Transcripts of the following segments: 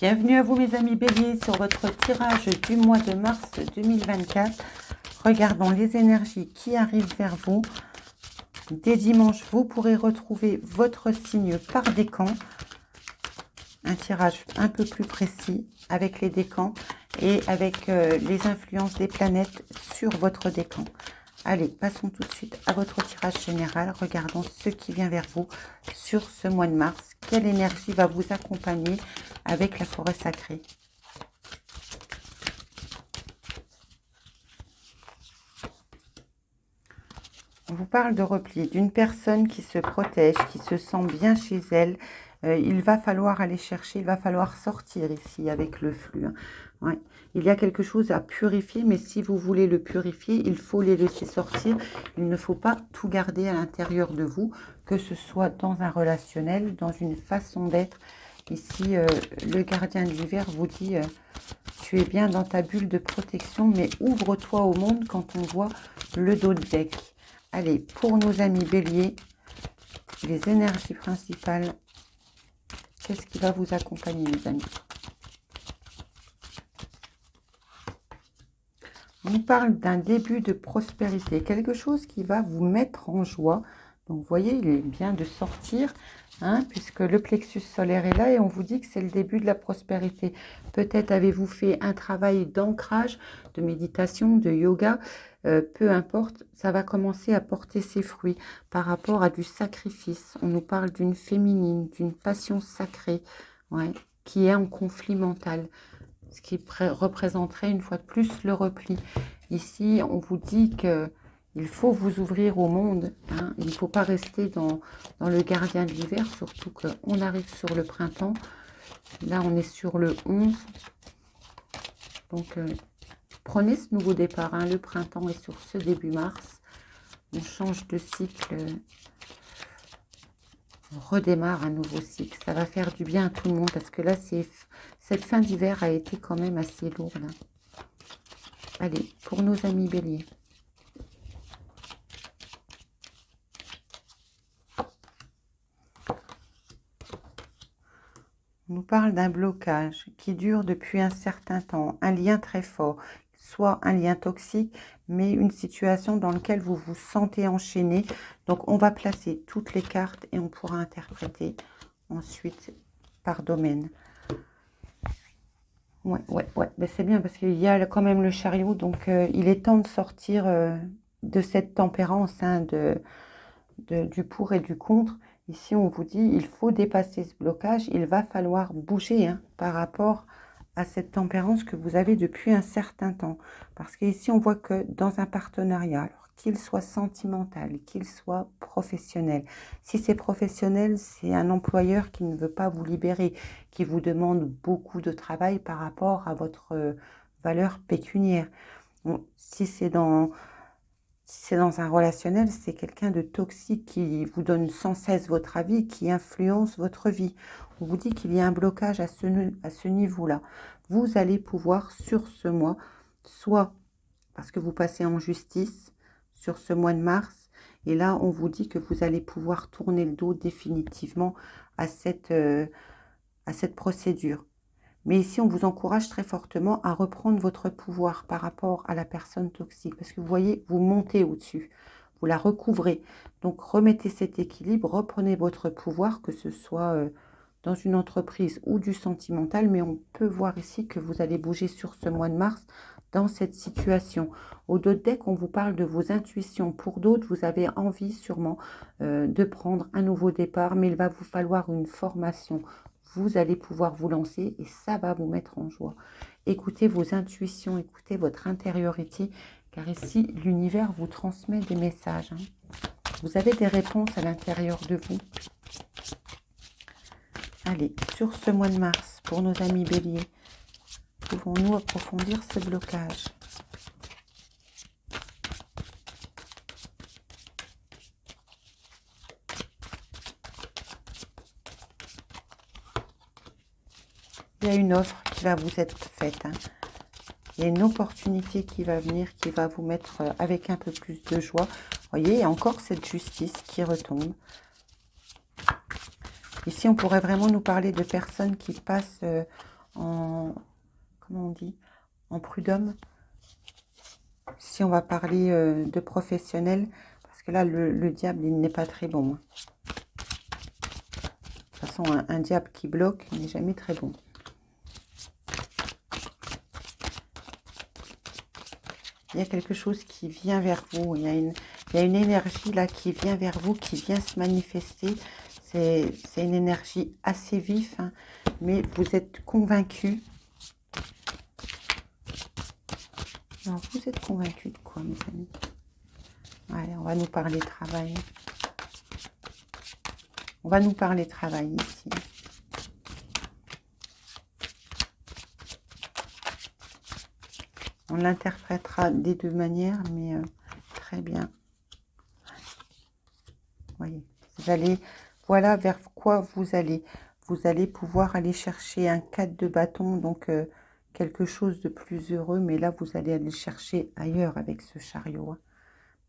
Bienvenue à vous mes amis béliers sur votre tirage du mois de mars 2024. Regardons les énergies qui arrivent vers vous. Dès dimanche, vous pourrez retrouver votre signe par décan. Un tirage un peu plus précis avec les décans et avec les influences des planètes sur votre décan. Allez, passons tout de suite à votre tirage général. Regardons ce qui vient vers vous sur ce mois de mars. Quelle énergie va vous accompagner avec la forêt sacrée? On vous parle de repli, d'une personne qui se protège, qui se sent bien chez elle. Il va falloir aller chercher, il va falloir sortir ici avec le flux. Hein. Ouais. Il y a quelque chose à purifier, mais si vous voulez le purifier, il faut les laisser sortir. Il ne faut pas tout garder à l'intérieur de vous, que ce soit dans un relationnel, dans une façon d'être. Ici, le gardien de l'hiver vous dit, tu es bien dans ta bulle de protection, mais ouvre-toi au monde quand on voit le dos de deck. Allez, pour nos amis béliers, les énergies principales, qu'est-ce qui va vous accompagner, mes amis? On nous parle d'un début de prospérité, quelque chose qui va vous mettre en joie. Donc, vous voyez, il est bien de sortir, hein, puisque le plexus solaire est là et on vous dit que c'est le début de la prospérité. Peut-être avez-vous fait un travail d'ancrage, de méditation, de yoga, peu importe, ça va commencer à porter ses fruits par rapport à du sacrifice. On nous parle d'une féminine, d'une passion sacrée, ouais, qui est en conflit mental, ce qui représenterait une fois de plus le repli. Ici, on vous dit que il faut vous ouvrir au monde. Hein. Il ne faut pas rester dans le gardien de l'hiver, surtout qu'on arrive sur le printemps. Là, on est sur le 11. Donc, prenez ce nouveau départ. Hein. Le printemps est sur ce début mars. On change de cycle. On redémarre un nouveau cycle. Ça va faire du bien à tout le monde parce que là, cette fin d'hiver a été quand même assez lourde. Hein. Allez, pour nos amis béliers. On nous parle d'un blocage qui dure depuis un certain temps, un lien très fort, soit un lien toxique, mais une situation dans laquelle vous vous sentez enchaîné. Donc, on va placer toutes les cartes et on pourra interpréter ensuite par domaine. Ouais. Ben, c'est bien parce qu'il y a quand même le chariot, donc il est temps de sortir de cette tempérance, hein, du pour et du contre. Ici, on vous dit, il faut dépasser ce blocage, il va falloir bouger, hein, par rapport à cette tempérance que vous avez depuis un certain temps. Parce qu'ici, on voit que dans un partenariat, alors qu'il soit sentimental, qu'il soit professionnel, si c'est professionnel, c'est un employeur qui ne veut pas vous libérer, qui vous demande beaucoup de travail par rapport à votre valeur pécuniaire. Bon, si c'est dans un relationnel, c'est quelqu'un de toxique qui vous donne sans cesse votre avis, qui influence votre vie. On vous dit qu'il y a un blocage à ce niveau-là. Vous allez pouvoir, sur ce mois, soit parce que vous passez en justice, sur ce mois de mars, et là, on vous dit que vous allez pouvoir tourner le dos définitivement à cette procédure. Mais ici, on vous encourage très fortement à reprendre votre pouvoir par rapport à la personne toxique. Parce que vous voyez, vous montez au-dessus. Vous la recouvrez. Donc, remettez cet équilibre, reprenez votre pouvoir, que ce soit dans une entreprise ou du sentimental. Mais on peut voir ici que vous allez bouger sur ce mois de mars dans cette situation. Au dos de deck, on vous parle de vos intuitions. Pour d'autres, vous avez envie sûrement de prendre un nouveau départ. Mais il va vous falloir une formation. Vous allez pouvoir vous lancer et ça va vous mettre en joie. Écoutez vos intuitions, écoutez votre intériorité, car ici, l'univers vous transmet des messages. Hein. Vous avez des réponses à l'intérieur de vous. Allez, sur ce mois de mars, pour nos amis béliers, pouvons-nous approfondir ce blocage ? Il y a une offre qui va vous être faite. Hein. Il y a une opportunité qui va venir, qui va vous mettre avec un peu plus de joie. Vous voyez, il y a encore cette justice qui retombe. Ici, on pourrait vraiment nous parler de personnes qui passent comment on dit, en prud'homme. Si on va parler de professionnel, parce que là, le diable, il n'est pas très bon. Hein. De toute façon, un diable qui bloque n'est jamais très bon. Il y a quelque chose qui vient vers vous. Il y a une énergie là qui vient vers vous, qui vient se manifester. C'est une énergie assez vive, hein, mais vous êtes convaincu. Alors, vous êtes convaincu de quoi, mes amis? Allez, on va nous parler travail. On va nous parler travail ici. On l'interprétera des deux manières, mais très bien. Voyez, vous allez, voilà vers quoi vous allez. Vous allez pouvoir aller chercher un 4 de bâton, donc quelque chose de plus heureux, mais là, vous allez aller chercher ailleurs avec ce chariot. Hein,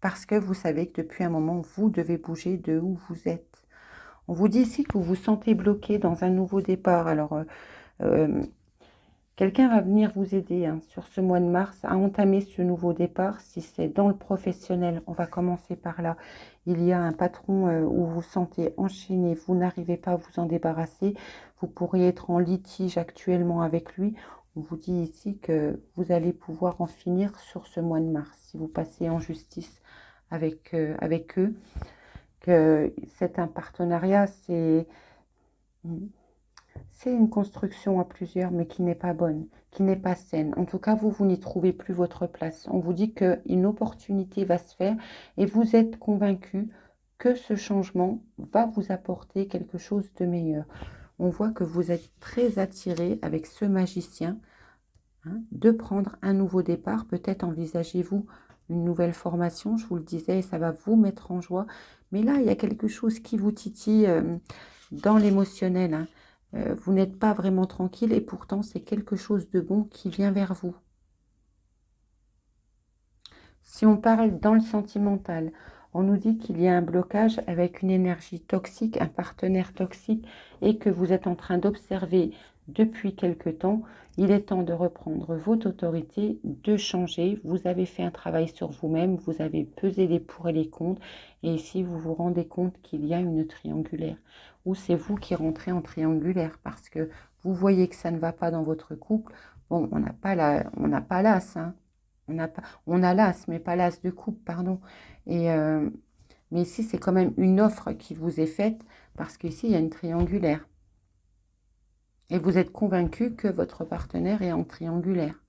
parce que vous savez que depuis un moment, vous devez bouger de où vous êtes. On vous dit ici que vous vous sentez bloqué dans un nouveau départ. Alors, quelqu'un va venir vous aider hein, sur ce mois de mars à entamer ce nouveau départ. Si c'est dans le professionnel, on va commencer par là. Il y a un patron où vous vous sentez enchaîné, vous n'arrivez pas à vous en débarrasser. Vous pourriez être en litige actuellement avec lui. On vous dit ici que vous allez pouvoir en finir sur ce mois de mars. Si vous passez en justice avec eux, que c'est un partenariat, c'est une construction à plusieurs, mais qui n'est pas bonne, qui n'est pas saine. En tout cas, vous n'y trouvez plus votre place. On vous dit qu'une opportunité va se faire et vous êtes convaincu que ce changement va vous apporter quelque chose de meilleur. On voit que vous êtes très attiré avec ce magicien hein, de prendre un nouveau départ. Peut-être envisagez-vous une nouvelle formation, je vous le disais, ça va vous mettre en joie. Mais là, il y a quelque chose qui vous titille dans l'émotionnel. Hein. Vous n'êtes pas vraiment tranquille et pourtant c'est quelque chose de bon qui vient vers vous. Si on parle dans le sentimental, on nous dit qu'il y a un blocage avec une énergie toxique, un partenaire toxique et que vous êtes en train d'observer depuis quelque temps. Il est temps de reprendre votre autorité, de changer. Vous avez fait un travail sur vous-même, vous avez pesé les pour et les contre et ici vous vous rendez compte qu'il y a une triangulaire. Ou c'est vous qui rentrez en triangulaire parce que vous voyez que ça ne va pas dans votre couple. Bon, on n'a pas l'as, hein. On a l'as, mais pas l'as de coupe, pardon. Mais ici, c'est quand même une offre qui vous est faite parce qu'ici, il y a une triangulaire. Et vous êtes convaincu que votre partenaire est en triangulaire.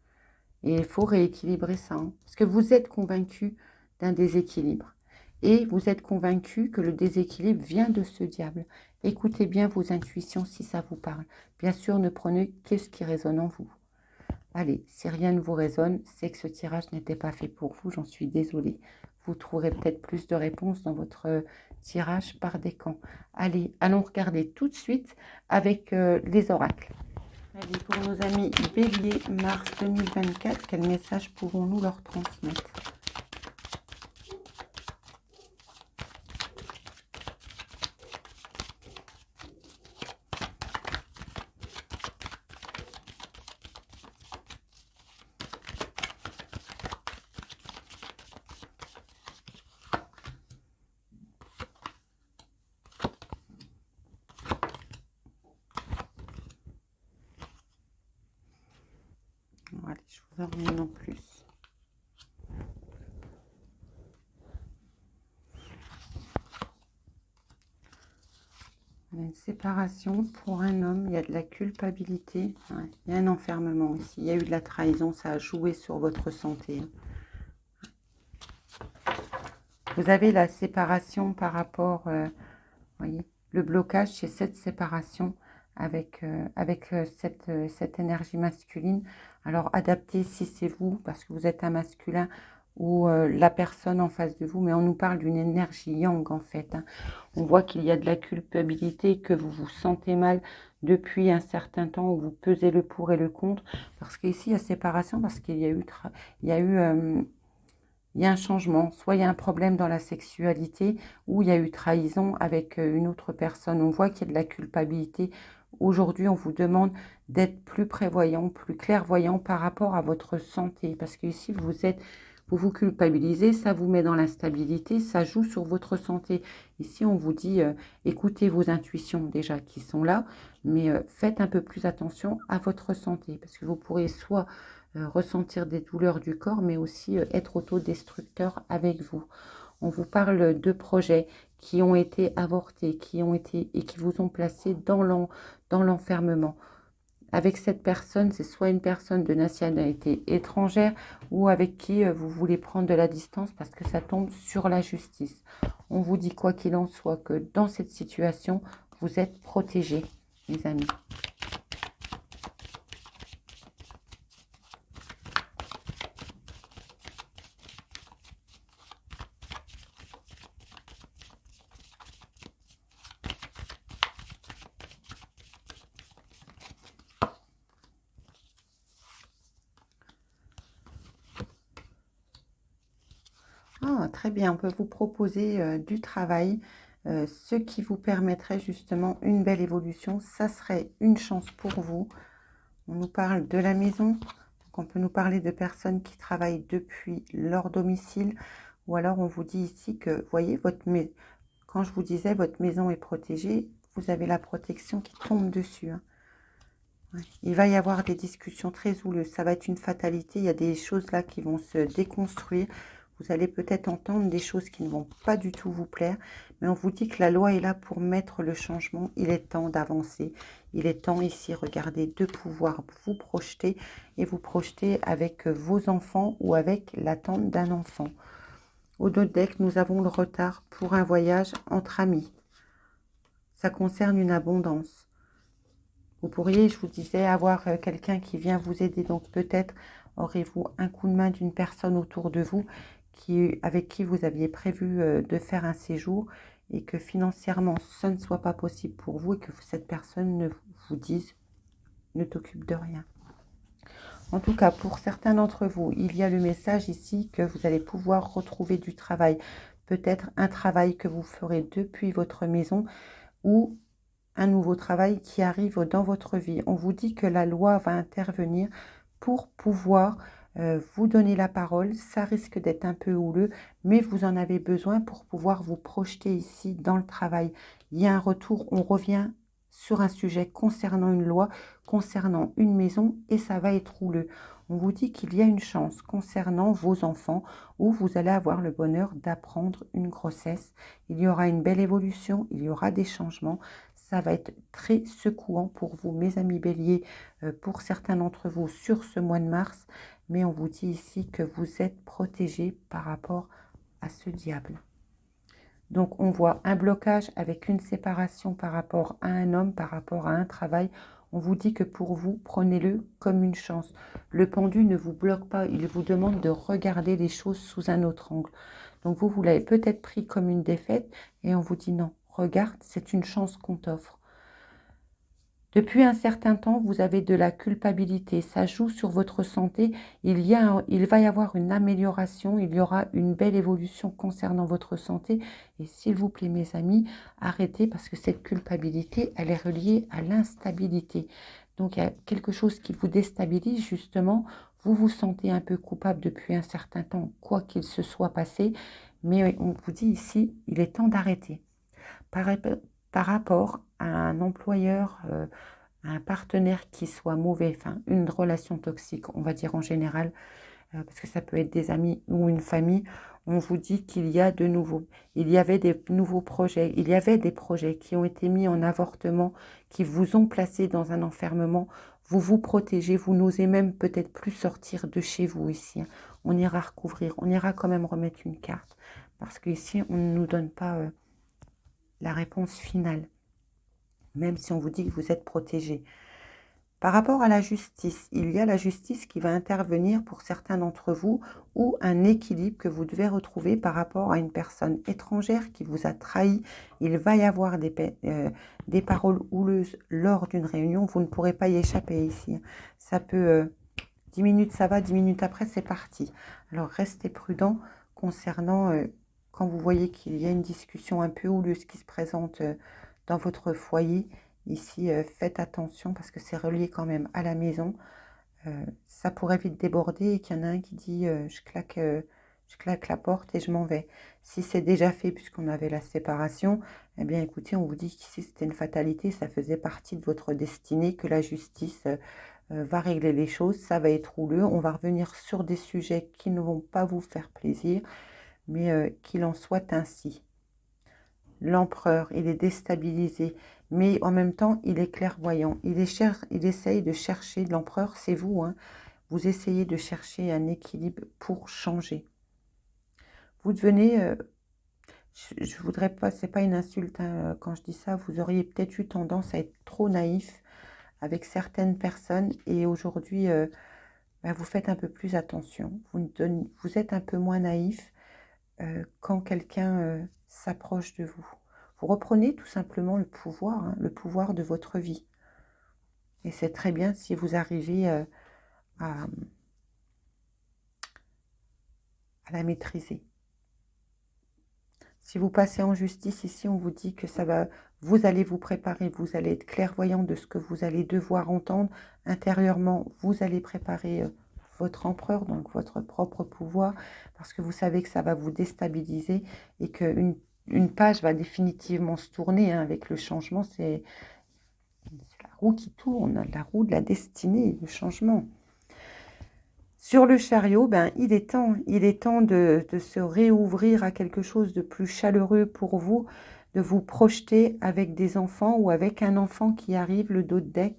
Et il faut rééquilibrer ça. Hein, parce que vous êtes convaincu d'un déséquilibre. Et vous êtes convaincu que le déséquilibre vient de ce diable. Écoutez bien vos intuitions si ça vous parle. Bien sûr, ne prenez que ce qui résonne en vous. Allez, si rien ne vous résonne, c'est que ce tirage n'était pas fait pour vous, j'en suis désolée. Vous trouverez peut-être plus de réponses dans votre tirage par décan. Allez, allons regarder tout de suite avec les oracles. Allez, pour nos amis Bélier, mars 2024, quel message pouvons-nous leur transmettre ? Allez, je vous en remets non plus. On a une séparation pour un homme, il y a de la culpabilité, ouais, il y a un enfermement aussi, il y a eu de la trahison, ça a joué sur votre santé. Vous avez la séparation par rapport, voyez, le blocage, c'est cette séparation avec cette énergie masculine. Alors, adaptez si c'est vous, parce que vous êtes un masculin, ou la personne en face de vous, mais on nous parle d'une énergie yang en fait. Hein. On voit qu'il y a de la culpabilité, que vous vous sentez mal depuis un certain temps, où vous pesez le pour et le contre, parce qu'ici, il y a séparation, parce qu'il y a il y a un changement, soit il y a un problème dans la sexualité, ou il y a eu trahison avec une autre personne. On voit qu'il y a de la culpabilité, aujourd'hui, on vous demande d'être plus prévoyant, plus clairvoyant par rapport à votre santé. Parce que ici, vous vous culpabilisez, ça vous met dans l'instabilité, ça joue sur votre santé. Ici, on vous dit, écoutez vos intuitions déjà qui sont là, mais faites un peu plus attention à votre santé. Parce que vous pourrez soit ressentir des douleurs du corps, mais aussi être autodestructeur avec vous. On vous parle de projets qui ont été avortés, qui ont été et qui vous ont placé dans l'enfermement. Avec cette personne, c'est soit une personne de nationalité étrangère ou avec qui vous voulez prendre de la distance parce que ça tombe sur la justice. On vous dit quoi qu'il en soit que dans cette situation, vous êtes protégés, mes amis. Ah, très bien, on peut vous proposer du travail, ce qui vous permettrait justement une belle évolution. Ça serait une chance pour vous. On nous parle de la maison, donc on peut nous parler de personnes qui travaillent depuis leur domicile, ou alors on vous dit ici que, vous voyez, quand je vous disais votre maison est protégée, vous avez la protection qui tombe dessus. Hein. Ouais. Il va y avoir des discussions très houleuses, ça va être une fatalité, il y a des choses là qui vont se déconstruire. Vous allez peut-être entendre des choses qui ne vont pas du tout vous plaire, mais on vous dit que la loi est là pour mettre le changement. Il est temps d'avancer. Il est temps ici, regardez, de pouvoir vous projeter et vous projeter avec vos enfants ou avec l'attente d'un enfant. Au dos deck, nous avons le retard pour un voyage entre amis. Ça concerne une abondance. Vous pourriez, je vous disais, avoir quelqu'un qui vient vous aider. Donc peut-être aurez-vous un coup de main d'une personne autour de vous avec qui vous aviez prévu de faire un séjour et que financièrement ce ne soit pas possible pour vous et que cette personne ne vous dise ne t'occupe de rien. En tout cas, pour certains d'entre vous, il y a le message ici que vous allez pouvoir retrouver du travail. Peut-être un travail que vous ferez depuis votre maison ou un nouveau travail qui arrive dans votre vie. On vous dit que la loi va intervenir pour pouvoir vous donner la parole. Ça risque d'être un peu houleux, mais vous en avez besoin pour pouvoir vous projeter ici dans le travail. Il y a un retour, on revient sur un sujet concernant une loi, concernant une maison, et ça va être houleux. On vous dit qu'il y a une chance concernant vos enfants où vous allez avoir le bonheur d'apprendre une grossesse. Il y aura une belle évolution, il y aura des changements. Ça va être très secouant pour vous, mes amis béliers, pour certains d'entre vous sur ce mois de mars. Mais on vous dit ici que vous êtes protégés par rapport à ce diable. Donc on voit un blocage avec une séparation par rapport à un homme, par rapport à un travail. On vous dit que pour vous, prenez-le comme une chance. Le pendu ne vous bloque pas, il vous demande de regarder les choses sous un autre angle. Donc vous l'avez peut-être pris comme une défaite et on vous dit non, regarde, c'est une chance qu'on t'offre. Depuis un certain temps, vous avez de la culpabilité, ça joue sur votre santé, il va y avoir une amélioration, il y aura une belle évolution concernant votre santé. Et s'il vous plaît, mes amis, arrêtez parce que cette culpabilité, elle est reliée à l'instabilité. Donc, il y a quelque chose qui vous déstabilise, justement. Vous vous sentez un peu coupable depuis un certain temps, quoi qu'il se soit passé. Mais on vous dit ici, il est temps d'arrêter. Par rapport à un employeur, à un partenaire qui soit mauvais, enfin une relation toxique, on va dire en général, parce que ça peut être des amis ou une famille, on vous dit qu'il y a de nouveau. Il y avait des nouveaux projets, il y avait des projets qui ont été mis en avortement, qui vous ont placé dans un enfermement. Vous vous protégez, vous n'osez même peut-être plus sortir de chez vous ici. On ira recouvrir, on ira quand même remettre une carte, parce qu'ici, on ne nous donne pas la réponse finale, même si on vous dit que vous êtes protégé. Par rapport à la justice, il y a la justice qui va intervenir pour certains d'entre vous ou un équilibre que vous devez retrouver par rapport à une personne étrangère qui vous a trahi. Il va y avoir des paroles houleuses lors d'une réunion. Vous ne pourrez pas y échapper ici. Ça peut... 10 minutes ça va, 10 minutes après c'est parti. Alors restez prudent concernant quand vous voyez qu'il y a une discussion un peu houleuse qui se présente dans votre foyer. Ici, faites attention parce que c'est relié quand même à la maison. Ça pourrait vite déborder et qu'il y en a un qui dit je claque la porte et je m'en vais. Si c'est déjà fait puisqu'on avait la séparation, eh bien écoutez, on vous dit qu'ici c'était une fatalité, ça faisait partie de votre destinée, que la justice va régler les choses, ça va être houleux, on va revenir sur des sujets qui ne vont pas vous faire plaisir, mais qu'il en soit ainsi. L'empereur, il est déstabilisé, mais en même temps, il est clairvoyant. Il essaye de chercher, l'empereur, c'est vous, hein, vous essayez de chercher un équilibre pour changer. Vous devenez, je voudrais pas, c'est pas une insulte hein, quand je dis ça, vous auriez peut-être eu tendance à être trop naïf avec certaines personnes et aujourd'hui, bah, vous faites un peu plus attention. Vous êtes un peu moins naïf quand quelqu'un s'approche de vous. Vous reprenez tout simplement le pouvoir, hein, le pouvoir de votre vie. Et c'est très bien si vous arrivez à la maîtriser. Si vous passez en justice, ici, on vous dit que ça va, vous allez vous préparer, vous allez être clairvoyant de ce que vous allez devoir entendre. Intérieurement, vous allez préparer votre empereur, donc votre propre pouvoir, parce que vous savez que ça va vous déstabiliser et qu'une une page va définitivement se tourner hein, avec le changement. C'est la roue qui tourne, la roue de la destinée, le changement. Sur le chariot, ben, il est temps de se réouvrir à quelque chose de plus chaleureux pour vous, de vous projeter avec des enfants ou avec un enfant qui arrive, le dos de deck.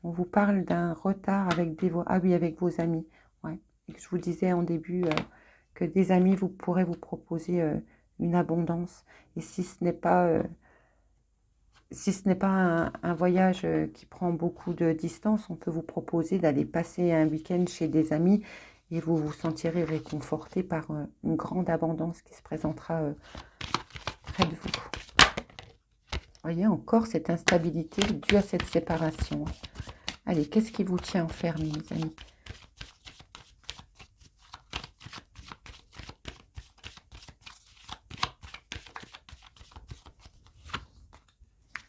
On vous parle d'un retard avec avec vos amis. Ouais. Et que je vous disais en début que des amis vous pourraient vous proposer une abondance. Et si ce n'est pas un voyage qui prend beaucoup de distance, on peut vous proposer d'aller passer un week-end chez des amis et vous vous sentirez réconforté par une grande abondance qui se présentera près de vous. Vous voyez encore cette instabilité due à cette séparation. Allez, qu'est-ce qui vous tient enfermé, mes amis?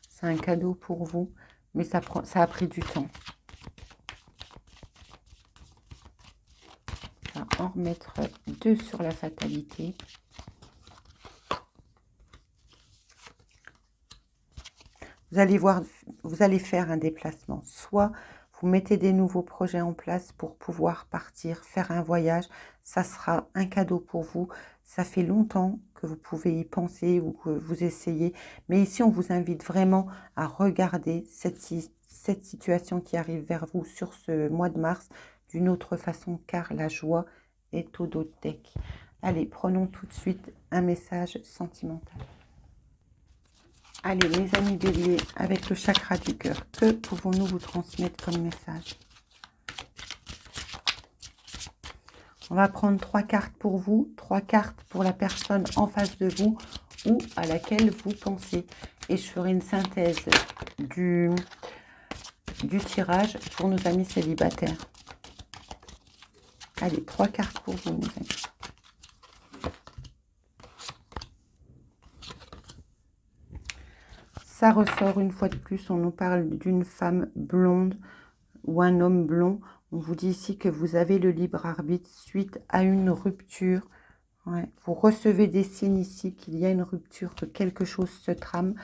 C'est un cadeau pour vous, mais ça a pris du temps. On va en remettre 2 sur la fatalité. Vous allez voir, vous allez faire un déplacement. Soit vous mettez des nouveaux projets en place pour pouvoir partir, faire un voyage. Ça sera un cadeau pour vous. Ça fait longtemps que vous pouvez y penser ou que vous essayez. Mais ici, on vous invite vraiment à regarder cette situation qui arrive vers vous sur ce mois de mars d'une autre façon, car la joie est au dos de deck. Allez, prenons tout de suite un message sentimental. Allez, mes amis béliers, avec le chakra du cœur, que pouvons-nous vous transmettre comme message? On va prendre 3 cartes pour vous, 3 cartes pour la personne en face de vous ou à laquelle vous pensez. Et je ferai une synthèse du tirage pour nos amis célibataires. Allez, 3 cartes pour vous, mes amis. Ça ressort une fois de plus, on nous parle d'une femme blonde ou un homme blond. On vous dit ici que vous avez le libre arbitre suite à une rupture. Ouais. Vous recevez des signes ici qu'il y a une rupture, que quelque chose se trame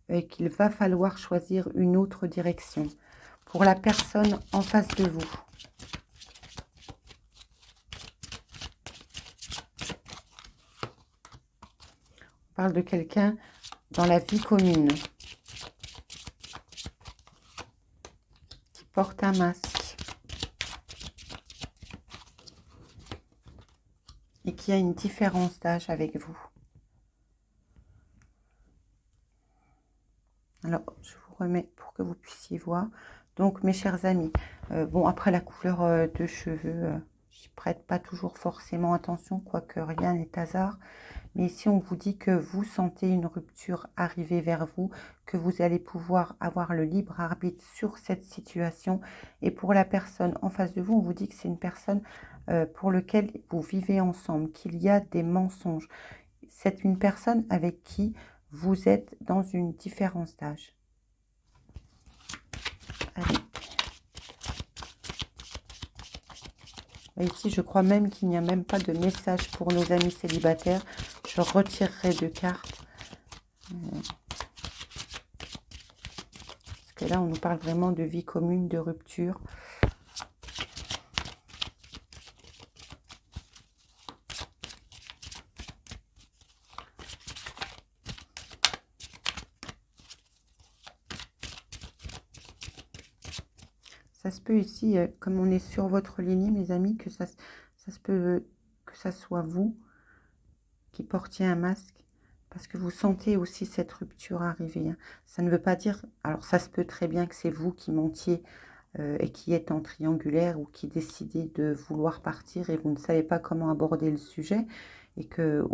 et qu'il va falloir choisir une autre direction. Pour la personne en face de vous. On parle de quelqu'un dans la vie commune. Porte un masque et qui a une différence d'âge avec vous. Alors, je vous remets pour que vous puissiez voir. Donc, mes chers amis, bon, après la couleur de cheveux, j'y prête pas toujours forcément attention, quoique rien n'est hasard. Mais ici, on vous dit que vous sentez une rupture arriver vers vous, que vous allez pouvoir avoir le libre arbitre sur cette situation. Et pour la personne en face de vous, on vous dit que c'est une personne pour laquelle vous vivez ensemble, qu'il y a des mensonges. C'est une personne avec qui vous êtes dans une différence d'âge. Et ici, je crois même qu'il n'y a même pas de message pour nos amis célibataires. Je retirerai 2 cartes. Parce que là, on nous parle vraiment de vie commune, de rupture. Ça se peut ici, comme on est sur votre lignée, mes amis, que ça se peut que ça soit vous qui portiez un masque, parce que vous sentez aussi cette rupture arriver. Hein. Ça ne veut pas dire... Alors, ça se peut très bien que c'est vous qui mentiez et qui êtes en triangulaire ou qui décidez de vouloir partir et vous ne savez pas comment aborder le sujet. Et que,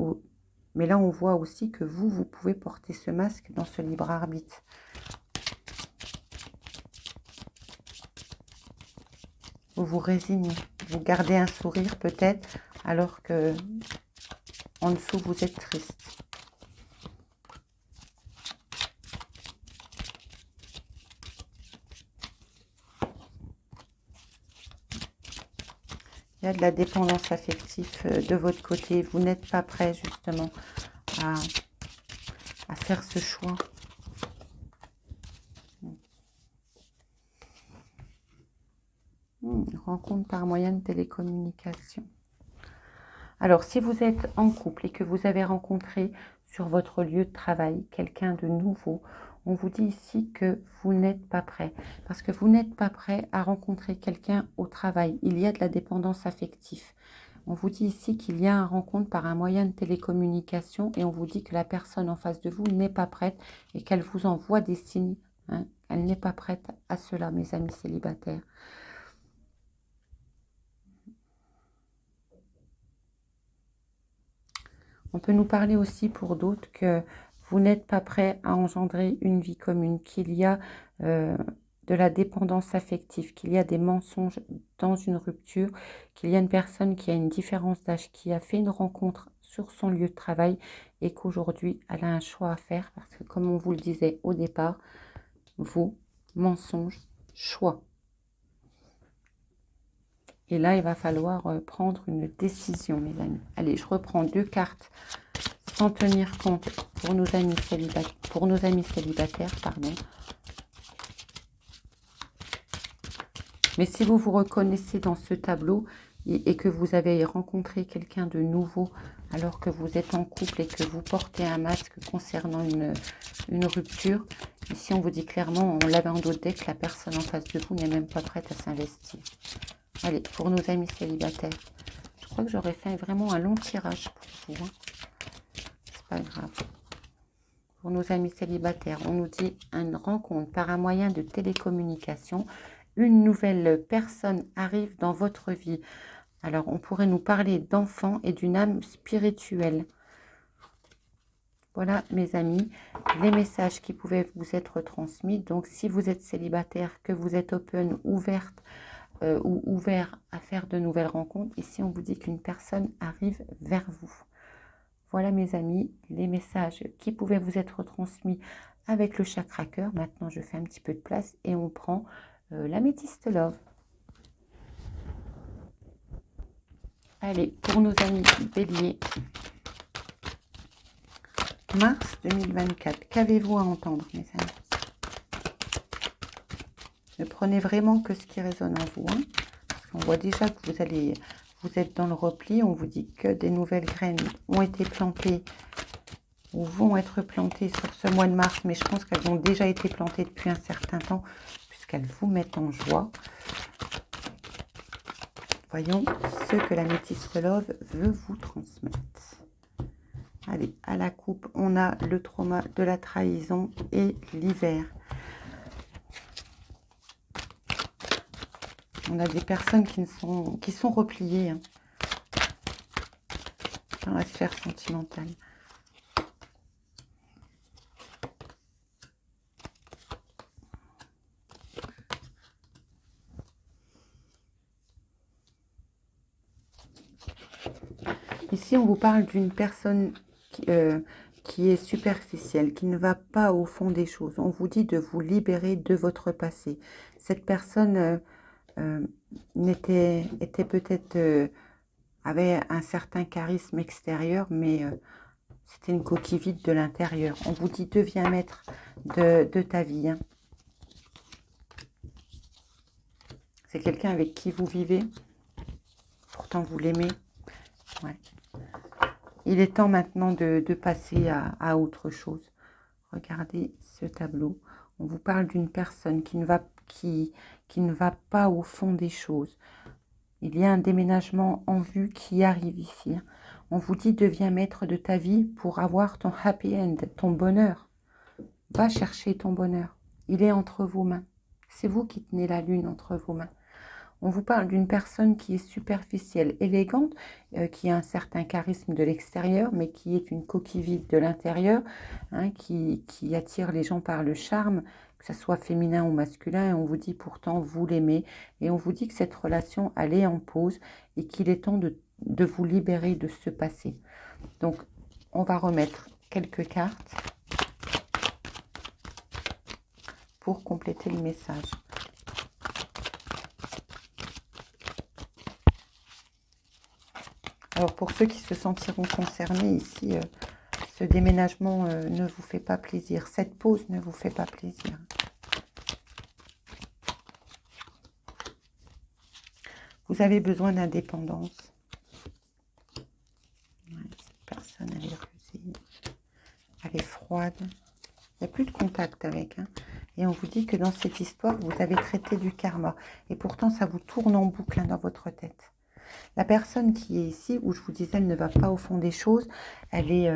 mais là, on voit aussi que vous pouvez porter ce masque dans ce libre arbitre. Vous vous résignez, vous gardez un sourire peut-être, alors que en dessous vous êtes triste. Il y a de la dépendance affective de votre côté. Vous n'êtes pas prêt justement à faire ce choix. Rencontre par moyen de télécommunication. Alors, si vous êtes en couple et que vous avez rencontré sur votre lieu de travail quelqu'un de nouveau, on vous dit ici que vous n'êtes pas prêt. Parce que vous n'êtes pas prêt à rencontrer quelqu'un au travail. Il y a de la dépendance affective. On vous dit ici qu'il y a une rencontre par un moyen de télécommunication et on vous dit que la personne en face de vous n'est pas prête et qu'elle vous envoie des signes. Hein. Elle n'est pas prête à cela, mes amis célibataires. On peut nous parler aussi pour d'autres que vous n'êtes pas prêt à engendrer une vie commune, qu'il y a de la dépendance affective, qu'il y a des mensonges dans une rupture, qu'il y a une personne qui a une différence d'âge, qui a fait une rencontre sur son lieu de travail et qu'aujourd'hui, elle a un choix à faire parce que, comme on vous le disait au départ, vous, mensonge, choix. Et là, il va falloir prendre une décision, mes amis. Allez, je reprends 2 cartes sans tenir compte pour nos amis célibataires, pardon. Mais si vous vous reconnaissez dans ce tableau et que vous avez rencontré quelqu'un de nouveau alors que vous êtes en couple et que vous portez un masque concernant une rupture, ici on vous dit clairement, on l'avait en d'autres decks, la personne en face de vous n'est même pas prête à s'investir. Allez, pour nos amis célibataires, je crois que j'aurais fait vraiment un long tirage pour vous. Hein. C'est pas grave. Pour nos amis célibataires, on nous dit une rencontre par un moyen de télécommunication. Une nouvelle personne arrive dans votre vie. Alors, on pourrait nous parler d'enfants et d'une âme spirituelle. Voilà, mes amis, les messages qui pouvaient vous être transmis. Donc, si vous êtes célibataire, que vous êtes open, ouverte ou ouvert à faire de nouvelles rencontres, ici, on vous dit qu'une personne arrive vers vous. Voilà, mes amis, les messages qui pouvaient vous être transmis avec le chakra cœur. Maintenant, je fais un petit peu de place et on prend l'améthyste love. Allez, pour nos amis béliers, mars 2024, qu'avez-vous à entendre, mes amis? Ne prenez vraiment que ce qui résonne en vous, hein, parce qu'on voit déjà que vous êtes dans le repli. On vous dit que des nouvelles graines ont été plantées ou vont être plantées sur ce mois de mars, mais je pense qu'elles ont déjà été plantées depuis un certain temps, puisqu'elles vous mettent en joie. Voyons ce que l'améthyste love veut vous transmettre. Allez, à la coupe, on a le trauma de la trahison et l'hiver. On a des personnes qui sont repliées hein, dans la sphère sentimentale. Ici, on vous parle d'une personne qui est superficielle, qui ne va pas au fond des choses. On vous dit de vous libérer de votre passé. Cette personne était peut-être, avait un certain charisme extérieur, mais c'était une coquille vide de l'intérieur. On vous dit, deviens maître de ta vie. Hein. C'est quelqu'un avec qui vous vivez. Pourtant, vous l'aimez. Ouais. Il est temps maintenant de passer à autre chose. Regardez ce tableau. On vous parle d'une personne qui ne va pas au fond des choses. Il y a un déménagement en vue qui arrive ici. On vous dit, deviens maître de ta vie pour avoir ton happy end, ton bonheur. Va chercher ton bonheur. Il est entre vos mains. C'est vous qui tenez la lune entre vos mains. On vous parle d'une personne qui est superficielle, élégante, qui a un certain charisme de l'extérieur, mais qui est une coquille vide de l'intérieur, hein, qui attire les gens par le charme, que ce soit féminin ou masculin, et on vous dit pourtant vous l'aimez, et on vous dit que cette relation, elle est en pause, et qu'il est temps de vous libérer de ce passé. Donc, on va remettre quelques cartes pour compléter le message. Alors, pour ceux qui se sentiront concernés ici, ce déménagement ne vous fait pas plaisir. Cette pause ne vous fait pas plaisir. Vous avez besoin d'indépendance. Ouais, cette personne, elle est rusée. Elle est froide. Il n'y a plus de contact avec. Hein. Et on vous dit que dans cette histoire, vous avez traité du karma. Et pourtant, ça vous tourne en boucle hein, dans votre tête. La personne qui est ici, où je vous disais, elle ne va pas au fond des choses, elle est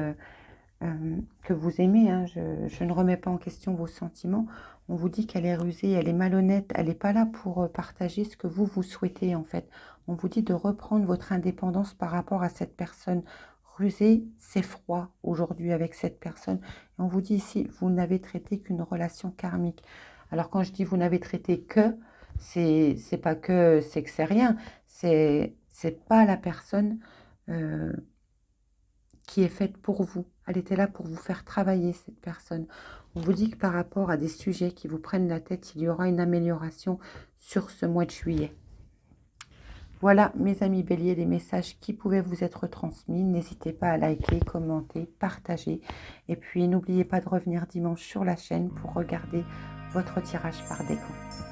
que vous aimez, hein, je ne remets pas en question vos sentiments, on vous dit qu'elle est rusée, elle est malhonnête, elle n'est pas là pour partager ce que vous souhaitez en fait. On vous dit de reprendre votre indépendance par rapport à cette personne rusée, c'est froid aujourd'hui avec cette personne. Et on vous dit ici, vous n'avez traité qu'une relation karmique. Alors quand je dis vous n'avez traité que, c'est pas que c'est rien, c'est pas la personne qui est faite pour vous. Elle était là pour vous faire travailler, cette personne. On vous dit que par rapport à des sujets qui vous prennent la tête, il y aura une amélioration sur ce mois de juillet. Voilà, mes amis béliers, les messages qui pouvaient vous être transmis. N'hésitez pas à liker, commenter, partager. Et puis, n'oubliez pas de revenir dimanche sur la chaîne pour regarder votre tirage par décan.